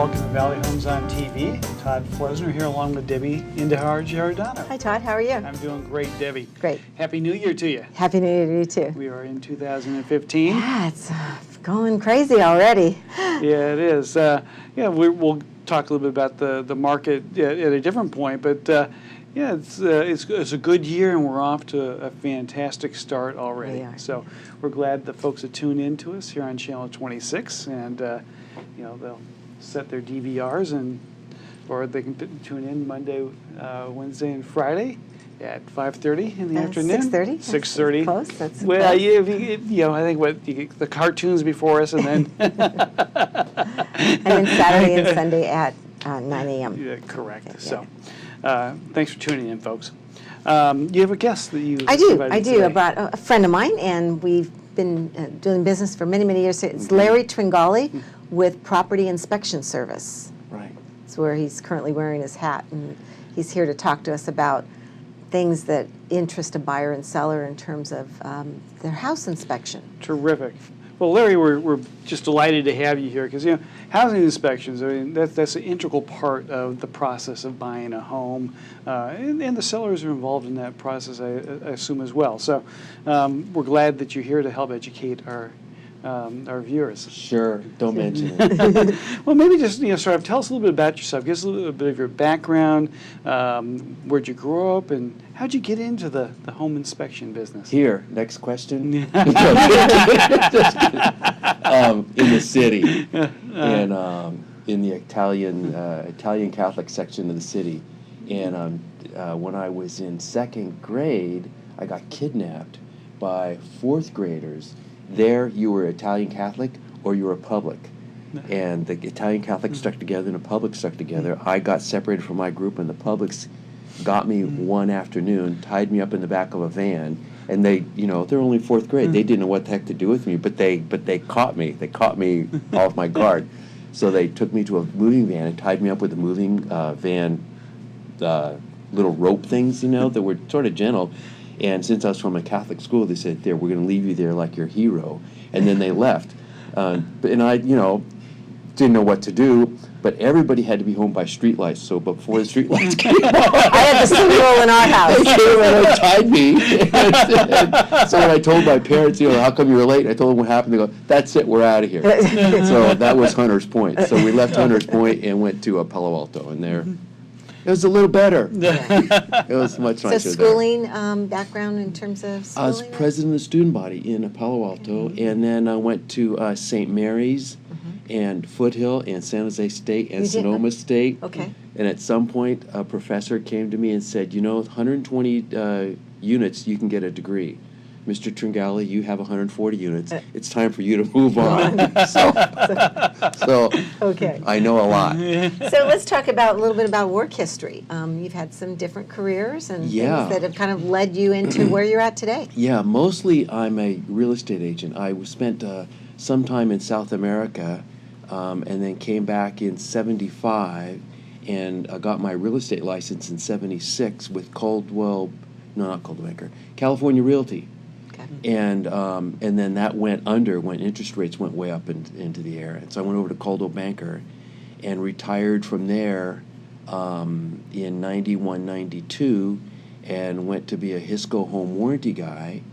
welcome to Valley Homes on TV. Todd Flesner here along with Debbie Indahar Giordano. Hi, Todd. How are you? I'm doing great, Debbie. Great. Happy New Year to you. Happy New Year to you, too. We are in 2015. Yeah, it's going crazy already. Yeah, it is. We'll talk a little bit about the market at a different point, but it's a good year, and we're off to a fantastic start already. We are. So we're glad that folks have tuned in to us here on Channel 26, and they'll set their DVRs or they can tune in Monday, Wednesday, and Friday at 5:30 in the afternoon. 6:30. 6:30. Close. That's well, close. I think you get the cartoons before us, and then And then Saturday and Sunday at 9 a.m. Yeah, correct. Okay, So, thanks for tuning in, folks. You have a guest that you. I do. invited today. I brought a friend of mine, and we've been doing business for many, many years. It's Larry Trungali with Property Inspection Service. Right. It's where he's currently wearing his hat, and he's here to talk to us about things that interest a buyer and seller in terms of their house inspection. Terrific. Well, Larry, we're just delighted to have you here because, housing inspections, I mean, that's an integral part of the process of buying a home, and the sellers are involved in that process, I assume, as well. So we're glad that you're here to help educate our viewers. Sure, don't mention it. Well, maybe just, sort of tell us a little bit about yourself. Give us a little bit of your background, where'd you grow up, and how'd you get into the home inspection business? Here, next question. In the city, and in the Italian Catholic section of the city. And when I was in second grade, I got kidnapped by fourth graders. There, you were Italian Catholic or you were public. And the Italian Catholics stuck together and the public stuck together. I got separated from my group, and the publics got me one afternoon, tied me up in the back of a van, and they, they're only fourth grade. They didn't know what the heck to do with me, but they caught me. They caught me off my guard. So they took me to a moving van and tied me up with the moving van little rope things, that were sort of gentle. And since I was from a Catholic school, they said, "There, we're going to leave you there like your hero." And then they left. And I, didn't know what to do, but everybody had to be home by streetlights. So before the streetlights came on, I had the same rule in our house. they came and they tied me. And so when I told my parents, how come you were late? I told them what happened. They go, "That's it, we're out of here." So that was Hunters Point. So we left Hunters Point and went to Palo Alto, and there it was a little better. It was much nicer So schooling background in terms of schooling? I was president of the student body in Palo Alto, and then I went to St. Mary's and Foothill and San Jose State and Sonoma State. Okay. And at some point, a professor came to me and said, 120 units, you can get a degree. Mr. Trungali, you have 140 units. It's time for you to move on. So Okay. I know a lot. So let's talk a little bit about work history. You've had some different careers and Yeah. things that have kind of led you into where you're at today. Yeah, mostly I'm a real estate agent. I spent some time in South America and then came back in 75 and got my real estate license in 76 with California Realty. And then that went under when interest rates went way up into the air. And so I went over to Coldwell Banker and retired from there in 91, 92 and went to be a Hisco home warranty guy.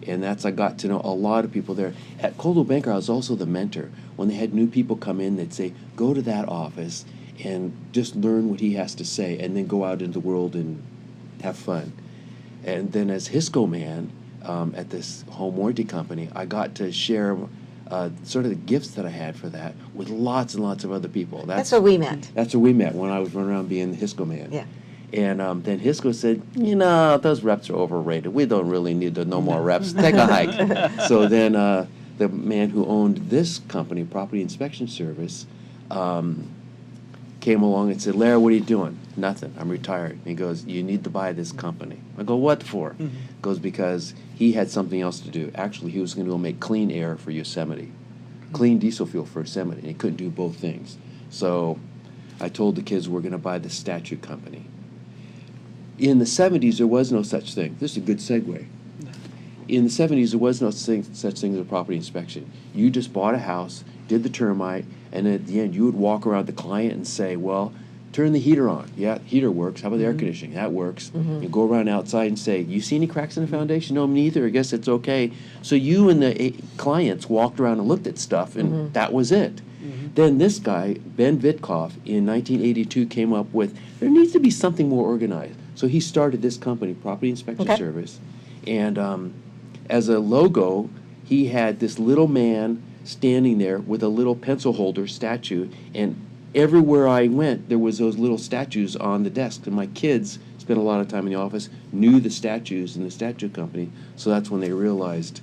And I got to know a lot of people there. At Coldwell Banker, I was also the mentor. When they had new people come in, they'd say, "Go to that office and just learn what he has to say and then go out into the world and have fun." And then as Hisco man, at this home warranty company, I got to share sort of the gifts that I had for that with lots and lots of other people. That's where we met. That's where we met when I was running around being the Hisco man. Yeah. And then Hisco said, those reps are overrated. We don't really need no more reps. Take a hike. So then the man who owned this company, Property Inspection Service, came along and said, "Larry, what are you doing?" "Nothing. I'm retired." And he goes, "You need to buy this company." I go, "What for?" He goes, "Because he had something else to do. Actually, he was going to go make clean air for Yosemite, clean diesel fuel for Yosemite, and he couldn't do both things. So I told the kids we're going to buy the statue company. In the 70s, there was no such thing. This is a good segue. In the 70s, there was no such thing as a property inspection. You just bought a house, did the termite, And at the end, you would walk around the client and say, well, turn the heater on. Yeah, heater works. How about the air conditioning? That works. You go around outside and say, you see any cracks in the foundation? No, me neither. I guess it's okay. So you and the clients walked around and looked at stuff, and that was it. Then this guy, Ben Vitkoff, in 1982 came up with, there needs to be something more organized. So he started this company, Property Inspection Service. And as a logo, he had this little man standing there with a little pencil holder statue, and everywhere I went, there was those little statues on the desk, and my kids spent a lot of time in the office, knew the statues in the statue company, so that's when they realized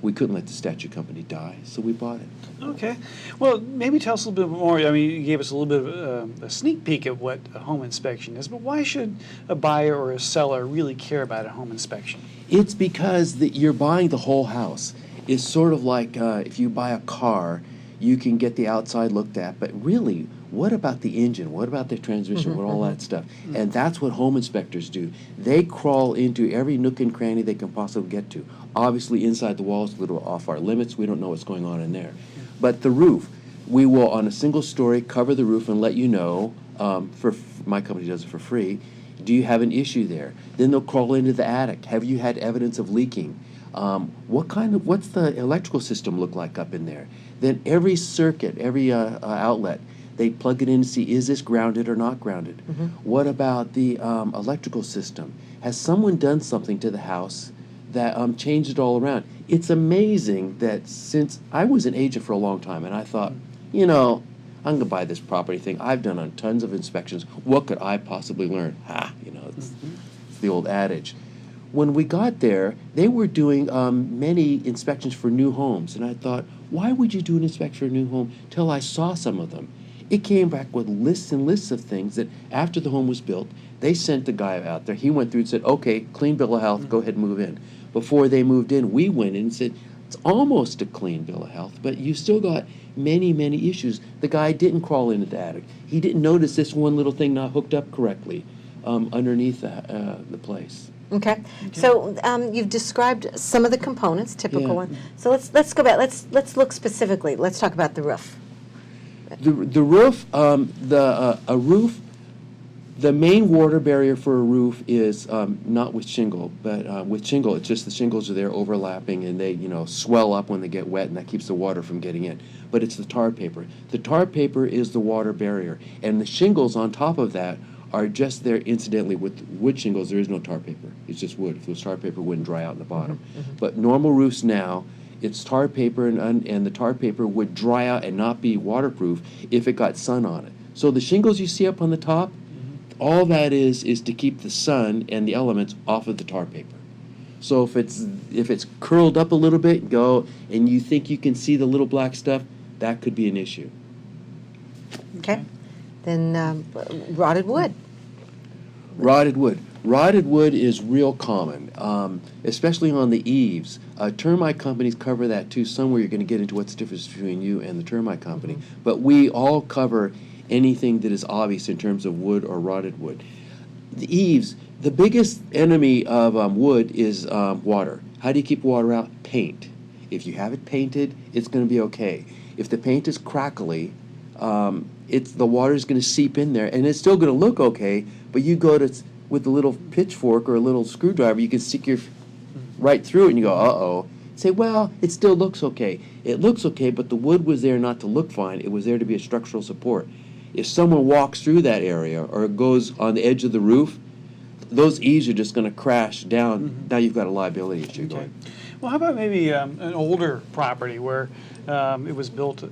we couldn't let the statue company die, so we bought it. Okay. Well, maybe tell us a little bit more. I mean, you gave us a little bit of a sneak peek at what a home inspection is, but why should a buyer or a seller really care about a home inspection? It's because you're buying the whole house. It's sort of like if you buy a car, you can get the outside looked at, but really, what about the engine? What about the transmission? What all that stuff? And that's what home inspectors do. They crawl into every nook and cranny they can possibly get to. Obviously, inside the walls, a little off our limits. We don't know what's going on in there. But the roof, we will, on a single story, cover the roof and let you know, my company does it for free, do you have an issue there? Then they'll crawl into the attic. Have you had evidence of leaking? What's the electrical system look like up in there? Then every circuit, every outlet, they plug it in to see, is this grounded or not grounded? What about the electrical system? Has someone done something to the house that changed it all around? It's amazing that since I was an agent for a long time, and I thought, you know, I'm going to buy this property thing. I've done on tons of inspections. What could I possibly learn? It's the old adage. When we got there, they were doing many inspections for new homes, and I thought, why would you do an inspection for a new home? Till I saw some of them. It came back with lists and lists of things that after the home was built, they sent the guy out there. He went through and said, okay, clean bill of health, go ahead and move in. Before they moved in, we went in and said, it's almost a clean bill of health, but you still got many, many issues. The guy didn't crawl into the attic. He didn't notice this one little thing not hooked up correctly underneath the place. Okay. So you've described some of the components, typical one. So let's go back. Let's look specifically. Let's talk about the roof. The roof, a roof. The main water barrier for a roof is not with shingle, but with shingle, it's just the shingles are there overlapping, and they swell up when they get wet, and that keeps the water from getting in. But it's the tar paper. The tar paper is the water barrier, and the shingles on top of that are just there incidentally. With wood shingles, there is no tar paper. It's just wood. If it was tar paper, it wouldn't dry out in the bottom. But normal roofs now, it's tar paper, and the tar paper would dry out and not be waterproof if it got sun on it. So the shingles you see up on the top, all that is to keep the sun and the elements off of the tar paper. So if it's curled up a little bit, and you think you can see the little black stuff, that could be an issue. Okay. Then rotted wood. Rotted wood. Rotted wood is real common, especially on the eaves. Termite companies cover that too. Somewhere you're going to get into what's the difference between you and the termite company. But we all cover anything that is obvious in terms of wood or rotted wood. The eaves, the biggest enemy of wood is water. How do you keep water out? Paint. If you have it painted, it's going to be okay. If the paint is crackly, the water is going to seep in there, and it's still going to look okay, but you go with a little pitchfork or a little screwdriver, you can stick your right through it, and you go, uh-oh. Say, well, it still looks okay. It looks okay, but the wood was there not to look fine. It was there to be a structural support. If someone walks through that area or goes on the edge of the roof, those eaves are just going to crash down. Now you've got a liability issue going. Well, how about maybe an older property where it was built, a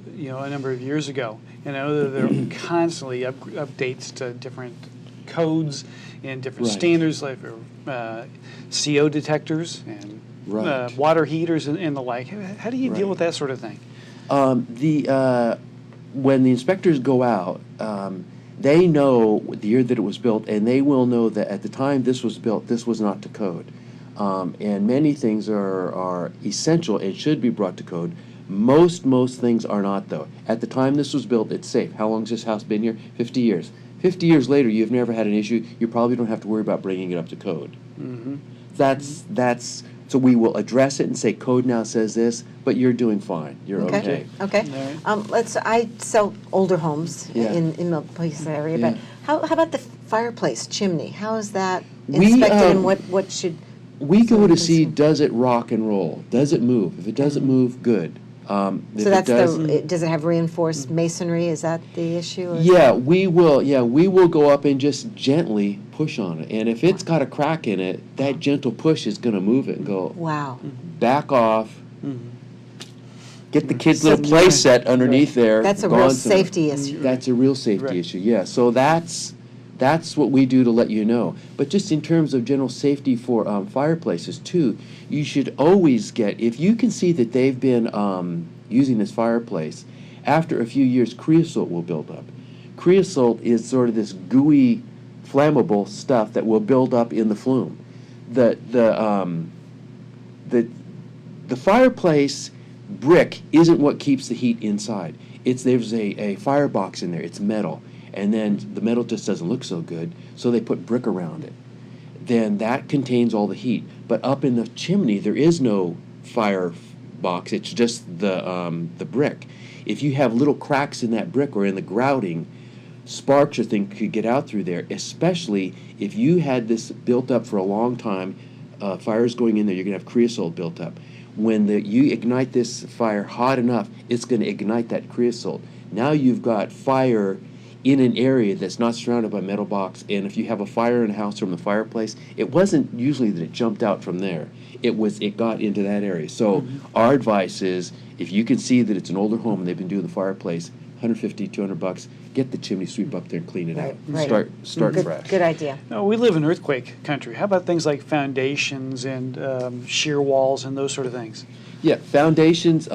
number of years ago, and I know that there are constantly updates to different codes and different standards, like CO detectors and water heaters and the like. How do you deal with that sort of thing? When the inspectors go out, they know the year that it was built, and they will know that at the time this was built, this was not to code. And many things are essential and should be brought to code. Most things are not, though. At the time this was built, it's safe. How long has this house been here? 50 years. 50 years later, you've never had an issue. You probably don't have to worry about bringing it up to code. That's So we will address it and say, code now says this, but you're doing fine. You're okay. Okay. I sell older homes Yeah. in the place area, Yeah. but how about the fireplace chimney? How is that We, inspected, and what should? We go someone to see, consider? does it rock and roll? Does it move? If it doesn't move, good. If So it that's does it have reinforced masonry? Is that the issue? Or Yeah, we will. Yeah, we will go up and just gently push on it. And if it's got a crack in it, that gentle push is going to move it and go Wow. back off. Get the kid's little play set underneath there. That's a gone real somewhere. safety issue. That's a real safety Right. issue. Yeah. So that's what we do to let you know. But just in terms of general safety for fireplaces too, you should always get, if you can see that they've been using this fireplace, after a few years, creosote will build up. Creosote is sort of this gooey, flammable stuff that will build up in the flume. The fireplace brick isn't what keeps the heat inside. There's a firebox in there. It's metal. And then the metal just doesn't look so good, so they put brick around it. Then that contains all the heat. But up in the chimney, there is no fire box. It's just the brick. If you have little cracks in that brick or in the grouting, sparks or things could get out through there, especially if you had this built up for a long time. Fire's going in there, you're going to have creosote built up. When you ignite this fire hot enough, it's going to ignite that creosote. Now you've got fire in an area that's not surrounded by metal box, and if you have a fire in a house from the fireplace, it wasn't usually that it jumped out from there. It got into that area. So our advice is, if you can see that it's an older home and they've been doing the fireplace, $150, $200, get the chimney sweep up there and clean it out. Right. Start Good, fresh. good idea. No, we live in earthquake country. How about things like foundations and shear walls and those sort of things? Yeah, foundations,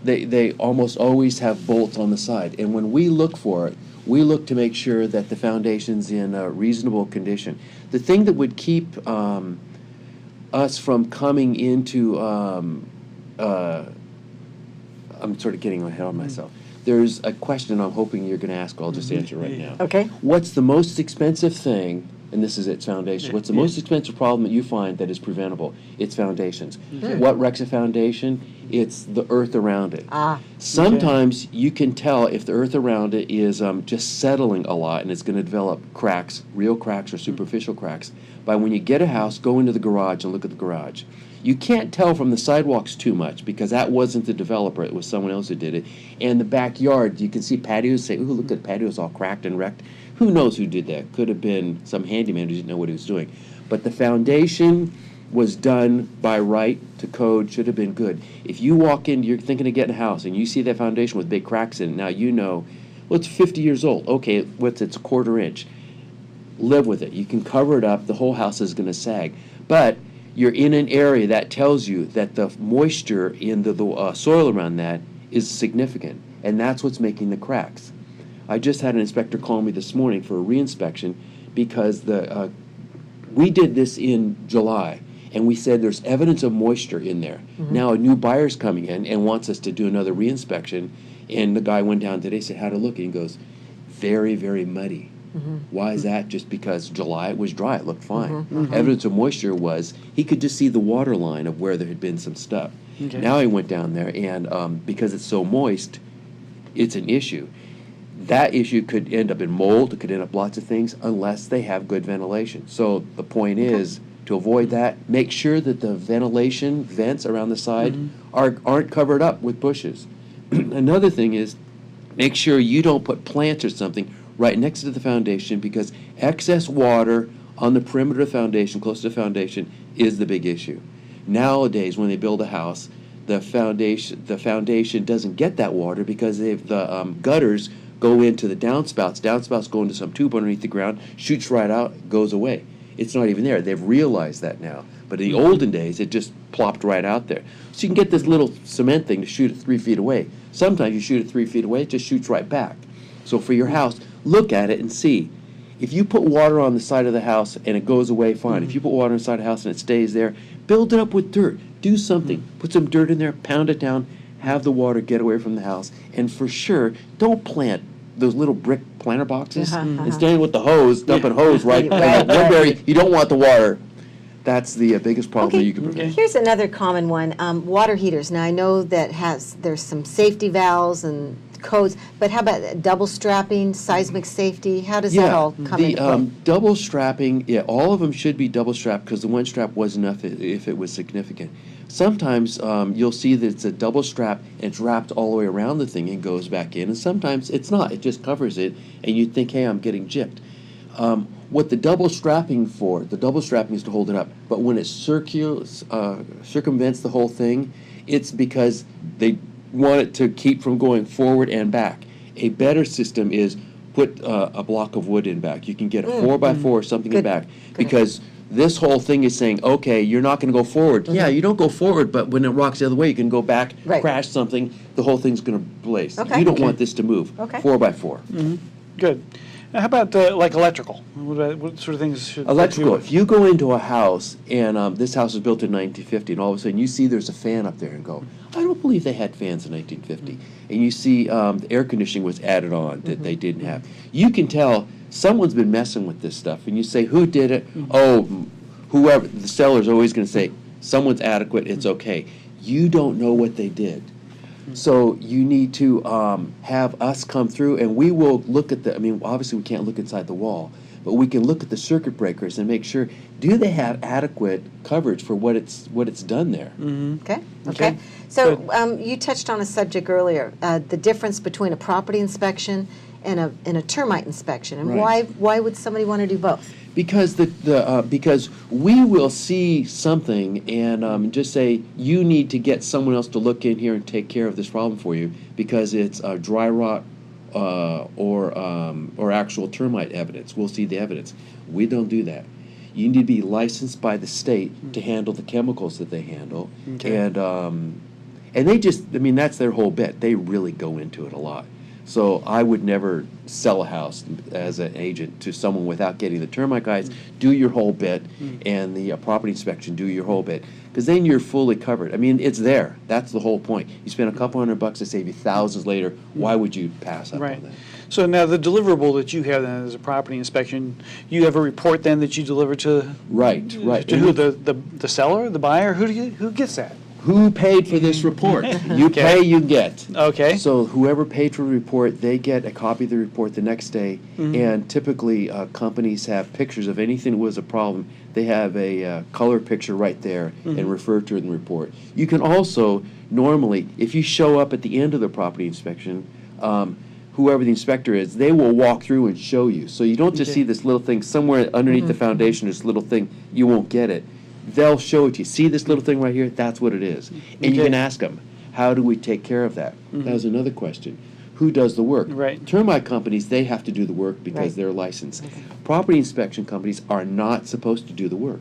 they almost always have bolts on the side, and when we look for it, we look to make sure that the foundation's in a reasonable condition. The thing that would keep us from coming into, I'm sort of getting ahead of myself. There's a question I'm hoping you're going to ask. I'll just answer right now. Okay. What's the most expensive thing, and this is its foundation, what's the Yeah. most expensive problem that you find that is preventable? It's foundations. Okay. What wrecks a foundation? It's the earth around it. Ah. Sometimes you can tell if the earth around it is just settling a lot and it's going to develop cracks, real cracks or superficial cracks, by when you get a house, go into the garage and look at the garage. You can't tell from the sidewalks too much because that wasn't the developer, it was someone else who did it. And the backyard, you can see patios, say, ooh, look at the patios all cracked and wrecked. Who knows who did that? Could have been some handyman who didn't know what he was doing. But the foundation was done by right to code, should have been good. If you walk in, you're thinking of getting a house, and you see that foundation with big cracks in it, now you know, well, it's 50 years old. Okay, it's a quarter inch. Live with it. You can cover it up. The whole house is going to sag. But you're in an area that tells you that the moisture in the soil around that is significant, and that's what's making the cracks. I just had an inspector call me this morning for a reinspection because we did this in July, and we said there's evidence of moisture in there. Now a new buyer's coming in and wants us to do another reinspection, and the guy went down today, said, how'd it look? And he goes, very, very muddy. Why is that? Just because July it was dry, it looked fine. Evidence of moisture was he could just see the water line of where there had been some stuff. Okay. Now he went down there, and because it's so moist, it's an issue. That issue could end up in mold, it could end up lots of things, unless they have good ventilation. So the point is, to avoid that, make sure that the ventilation vents around the side aren't covered up with bushes. Another thing is, make sure you don't put plants or something right next to the foundation, because excess water on the perimeter of the foundation, close to the foundation, is the big issue. Nowadays, when they build a house, the foundation doesn't get that water because the gutters go into the downspouts. Downspouts go into some tube underneath the ground, shoots right out, goes away. It's not even there. They've realized that now. But in the olden days, it just plopped right out there. So you can get this little cement thing to shoot it 3 feet away. Sometimes you shoot it 3 feet away, it just shoots right back. So for your house, look at it and see. If you put water on the side of the house and it goes away, fine. If you put water on the side of the house and it stays there, build it up with dirt. Do something. Put some dirt in there, pound it down, have the water get away from the house. And for sure, don't plant those little brick planter boxes and stand with the hose, dumping hose right. Right. Woodbury, you don't want the water. That's the biggest problem that you can prevent. Here's another common one, water heaters. Now, I know that there's some safety valves and codes, but how about double strapping, seismic safety? How does that all come into play? Double strapping, yeah, all of them should be double strapped because the one strap was enough if it was significant. Sometimes you'll see that it's a double strap and it's wrapped all the way around the thing and goes back in, and sometimes it's not. It just covers it, and you think, hey, I'm getting gypped. What the double strapping is to hold it up, but when it circumvents the whole thing, it's because they want it to keep from going forward and back. A better system is put a block of wood in back. You can get a 4x4 or something in back, because this whole thing is saying, okay, you're not going to go forward. Yeah, you don't go forward, but when it rocks the other way, you can go back, crash something, the whole thing's going to blaze. You don't want this to move. 4x4. Good. Now, how about like electrical? What sort of things should electrical? If you go into a house and this house was built in 1950, and all of a sudden you see there's a fan up there and go, I don't believe they had fans in 1950. And you see the air conditioning was added on that they didn't have. You can tell someone's been messing with this stuff, and you say, who did it? Oh, whoever. The seller's always going to say, someone's adequate, it's okay. You don't know what they did. So you need to have us come through, and we will look at obviously we can't look inside the wall, but we can look at the circuit breakers and make sure, do they have adequate coverage for what it's done there? Okay. So you touched on a subject earlier, the difference between a property inspection and a termite inspection, and why would somebody want to do both? Because because we will see something and just say, you need to get someone else to look in here and take care of this problem for you because it's dry rot or actual termite evidence. We'll see the evidence. We don't do that. You need to be licensed by the state to handle the chemicals that they handle, and they just, that's their whole bit. They really go into it a lot. So I would never sell a house as an agent to someone without getting the termite guys, do your whole bit, and the property inspection, do your whole bit. Because then you're fully covered. It's there. That's the whole point. You spend a couple $100 to save you thousands later. Why would you pass up on that? So now the deliverable that you have then as a property inspection, you have a report then that you deliver to right. To who, the seller, the buyer? Who gets that? Who paid for this report? You pay, you get. Okay. So whoever paid for the report, they get a copy of the report the next day. And typically companies have pictures of anything that was a problem. They have a color picture right there and refer to it in the report. You can also, normally, if you show up at the end of the property inspection, whoever the inspector is, they will walk through and show you. So you don't just see this little thing somewhere underneath the foundation, this little thing, you won't get it. They'll show it to you. See this little thing right here? That's what it is. And you can ask them, how do we take care of that? That was another question. Who does the work? Termite companies, they have to do the work because they're licensed. Property inspection companies are not supposed to do the work.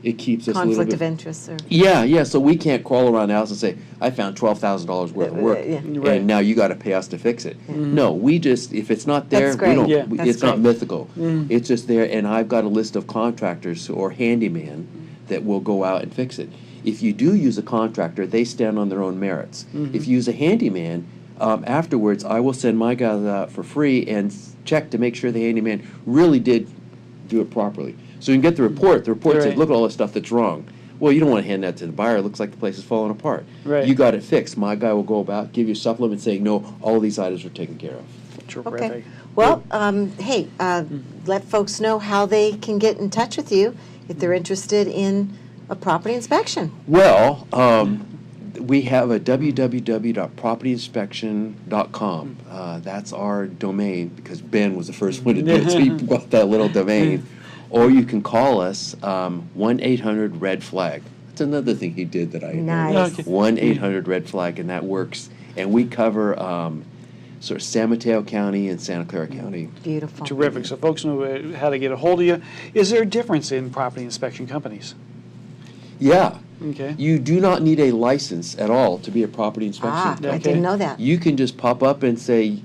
It keeps us a little bit... Conflict of interest, or... Yeah, so we can't crawl around the house and say, I found $12,000 worth of work, and now you got to pay us to fix it. No, we just, if it's not there, we don't, it's not mythical. It's just there, and I've got a list of contractors or handyman that will go out and fix it. If you do use a contractor, they stand on their own merits. If you use a handyman, afterwards I will send my guys out for free and check to make sure the handyman really did do it properly. So you can get the report. The report says, look at all the stuff that's wrong. Well, you don't want to hand that to the buyer. It looks like the place is falling apart. You got it fixed. My guy will go about, give you a supplement saying, no, all these items are taken care of. Terrific. Well, hey, let folks know how they can get in touch with you if they're interested in a property inspection. Well, we have a www.propertyinspection.com. That's our domain because Ben was the first one to do it, so he bought that little domain. Or you can call us 1-800-RED-FLAG. That's another thing he did that I Nice. 1-800-RED-FLAG, and that works. And we cover sort of San Mateo County and Santa Clara County. Beautiful. Terrific. So folks know how to get a hold of you. Is there a difference in property inspection companies? Yeah. Okay. You do not need a license at all to be a property inspection company. I didn't know that. You can just pop up and say,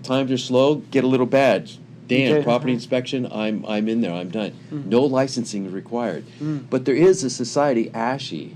times are slow, get a little badge. Dan, property inspection, I'm in there, I'm done. No licensing is required. But there is a society, ASHI,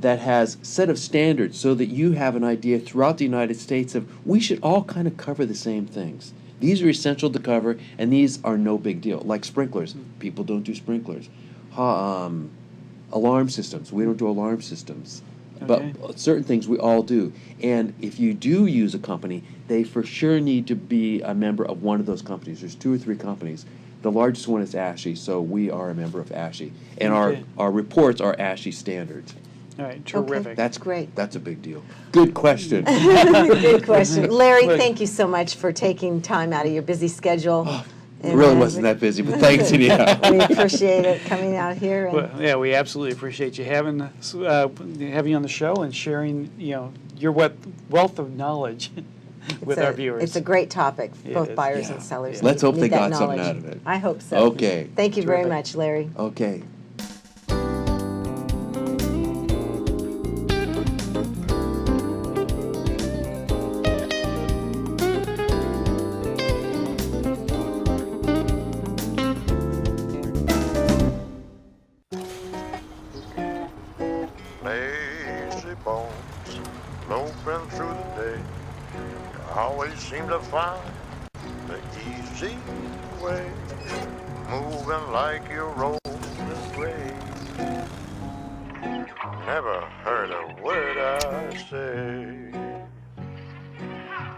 that has set of standards so that you have an idea throughout the United States of we should all kind of cover the same things. These are essential to cover, and these are no big deal. Like sprinklers. People don't do sprinklers. alarm systems. We don't do alarm systems. Okay. But certain things we all do. And if you do use a company, they for sure need to be a member of one of those companies. There's 2 or 3 companies. The largest one is ASHI, so we are a member of ASHI. And Okay. our reports are ASHI standards. All right, terrific. That's Great. That's a big deal. Good question. Good question. Larry, Look. thank you so much for taking time out of your busy schedule. It really wasn't that busy, but thanks anyhow. We appreciate it coming out here. And Well, yeah, we absolutely appreciate you having you on the show and sharing, your wealth of knowledge with our viewers. It's a great topic, It both is. buyers Yeah. and sellers. Yeah. Let's hope need they that got something knowledge. out of it. I hope so. Okay. Thank you very Terrific. much, Larry. Okay. Lazy bones, loafing through the day. You always seem to find the easy way, moving like you're rolling away. Never heard a word I say.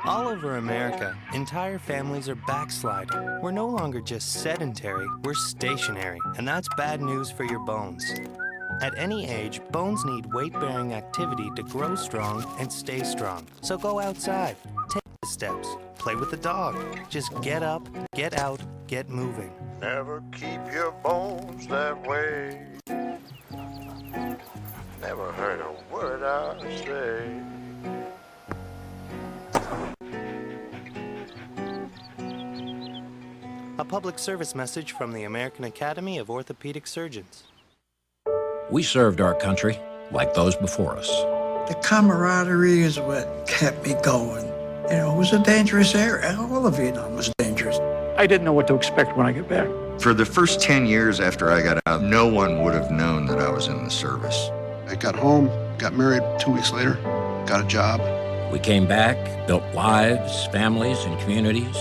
All over America, entire families are backsliding. We're no longer just sedentary, we're stationary, and that's bad news for your bones. At any age, bones need weight-bearing activity to grow strong and stay strong. So go outside, take the steps, play with the dog. Just get up, get out, get moving. Never keep your bones that way. Never heard a word I say. A public service message from the American Academy of Orthopedic Surgeons. We served our country like those before us. The camaraderie is what kept me going. It was a dangerous area. All of Vietnam was dangerous. I didn't know what to expect when I got back. For the first 10 years after I got out, no one would have known that I was in the service. I got home, got married 2 weeks later, got a job. We came back, built lives, families, and communities,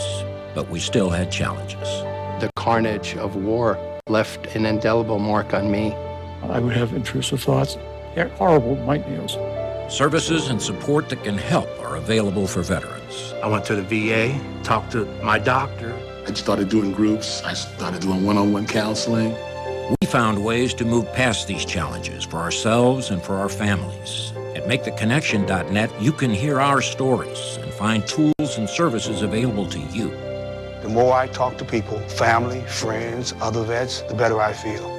but we still had challenges. The carnage of war left an indelible mark on me. I would have intrusive thoughts, horrible nightmares. Services and support that can help are available for veterans. I went to the VA, talked to my doctor. I started doing groups. I started doing one-on-one counseling. We found ways to move past these challenges for ourselves and for our families. At MakeTheConnection.net, you can hear our stories and find tools and services available to you. The more I talk to people, family, friends, other vets, the better I feel.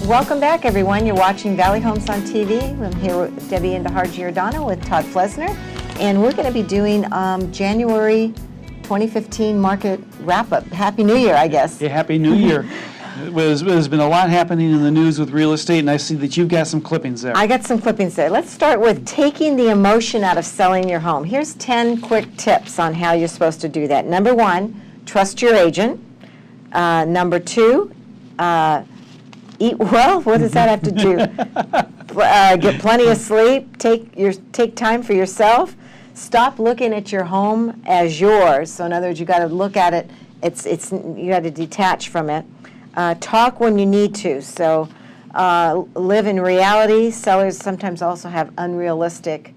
Welcome back, everyone. You're watching Valley Homes on TV. I'm here with Debbie Giordano with Todd Flesner, and we're going to be doing January 2015 market wrap-up. Happy New Year, I guess. Yeah, Happy New Year. There's been a lot happening in the news with real estate, and I see that you've got some clippings there. I got some clippings there. Let's start with taking the emotion out of selling your home. Here's 10 quick tips on how you're supposed to do that. Number 1, trust your agent. Number 2, eat well. What does that have to do? Get plenty of sleep. Take time for yourself. Stop looking at your home as yours. So in other words, you got to look at it. You got to detach from it. Talk when you need to. So live in reality. Sellers sometimes also have unrealistic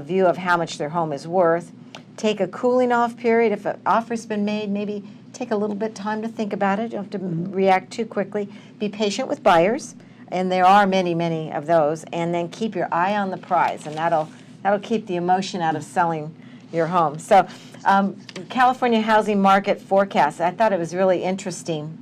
view of how much their home is worth. Take a cooling off period. If an offer's been made, maybe take a little bit of time to think about it. You don't have to react too quickly. Be patient with buyers, and there are many, many of those. And then keep your eye on the prize, and that'll keep the emotion out of selling your home. So, California housing market forecast. I thought it was really interesting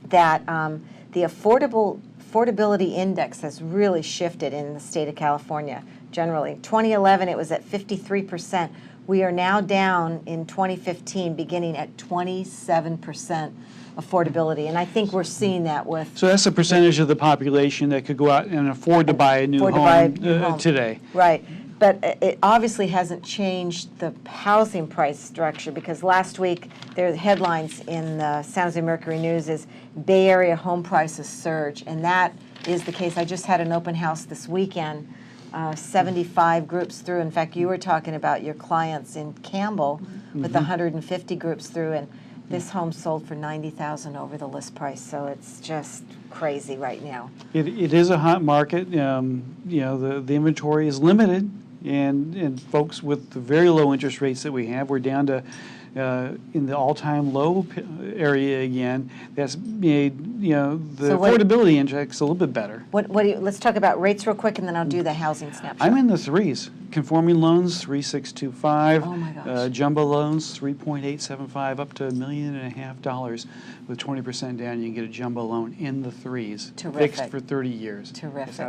that the affordability index has really shifted in the state of California. Generally, 2011 it was at 53%. We are now down in 2015, beginning at 27% affordability, and I think we're seeing that with. So that's the percentage of the population that could go out and afford to buy a new home today. Right, but it obviously hasn't changed the housing price structure, because last week there are headlines in the San Jose Mercury News is Bay Area home prices surge, and that is the case. I just had an open house this weekend 75 groups through. In fact, you were talking about your clients in Campbell with 150 groups through, and this home sold for $90,000 over the list price. So it's just crazy right now. It is a hot market. You know, the inventory is limited, and folks with the very low interest rates that we have, we're down to in the all-time low area again. That's made, you know, the So affordability index a little bit better. What do you, let's talk about rates real quick, and then I'll do the housing snapshot. I'm in the threes. Conforming loans, 3.625. Oh my gosh. Jumbo loans, 3.875, up to $1.5 million. With 20% down, you can get a jumbo loan in the threes. Terrific. Fixed for 30 years. Terrific. It's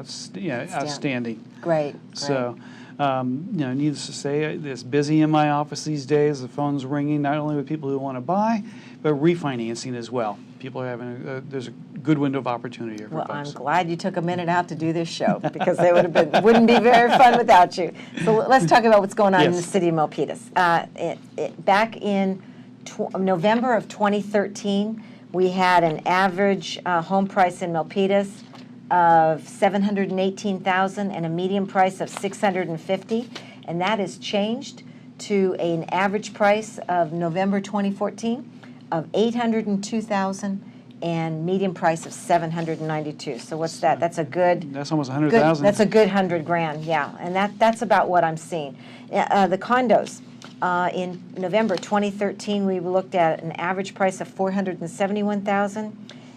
outstanding. Great. So, you know, needless to say, it's busy in my office these days. The phone's ringing, not only with people who want to buy, but refinancing as well. People are having there's a good window of opportunity here for Well, folks. I'm glad you took a minute out to do this show, because it wouldn't be very fun without you. So let's talk about what's going on in the city of Milpitas. Back in November of 2013, we had an average home price in Milpitas of $718,000 and a median price of $650,000, and that has changed to an average price of November 2014 of $802,000 and median price of $792,000. So what's that? That's a good. That's almost $100,000. That's a good $100,000, yeah, and that's about what I'm seeing. The condos. In November 2013, we looked at an average price of $471,000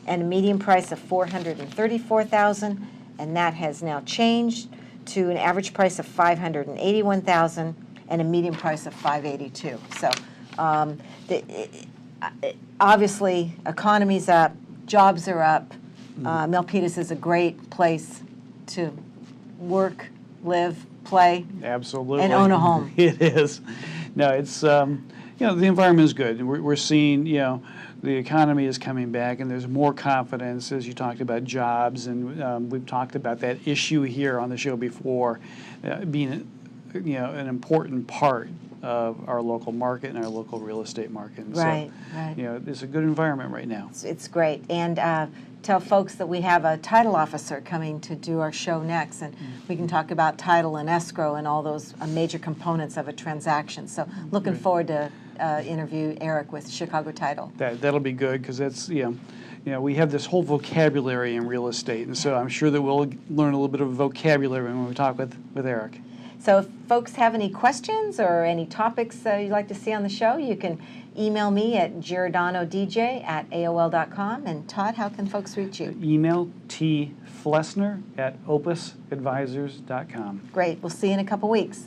and a median price of $434,000, and that has now changed to an average price of $581,000 and a median price of $582,000. So obviously, economy's up, jobs are up. Milpitas is a great place to work, live, play, Absolutely. and own a home. It is. No, it's, you know, the environment is good. We're seeing, you know, the economy is coming back, and there's more confidence, as you talked about jobs, and we've talked about that issue here on the show before, being, you know, an important part of our local market and our local real estate market. And Right, so, right. you know, it's a good environment right now. It's great. And tell folks that we have a title officer coming to do our show next, and we can talk about title and escrow and all those major components of a transaction. So looking forward to interview Eric with Chicago Title. That'll be good, because that's, you know, we have this whole vocabulary in real estate, and so I'm sure that we'll learn a little bit of vocabulary when we talk with Eric. So if folks have any questions or any topics you'd like to see on the show, you can email me at giordanodj@aol.com. And Todd, how can folks reach you? Email tflesner@opusadvisors.com. Great. We'll see you in a couple weeks.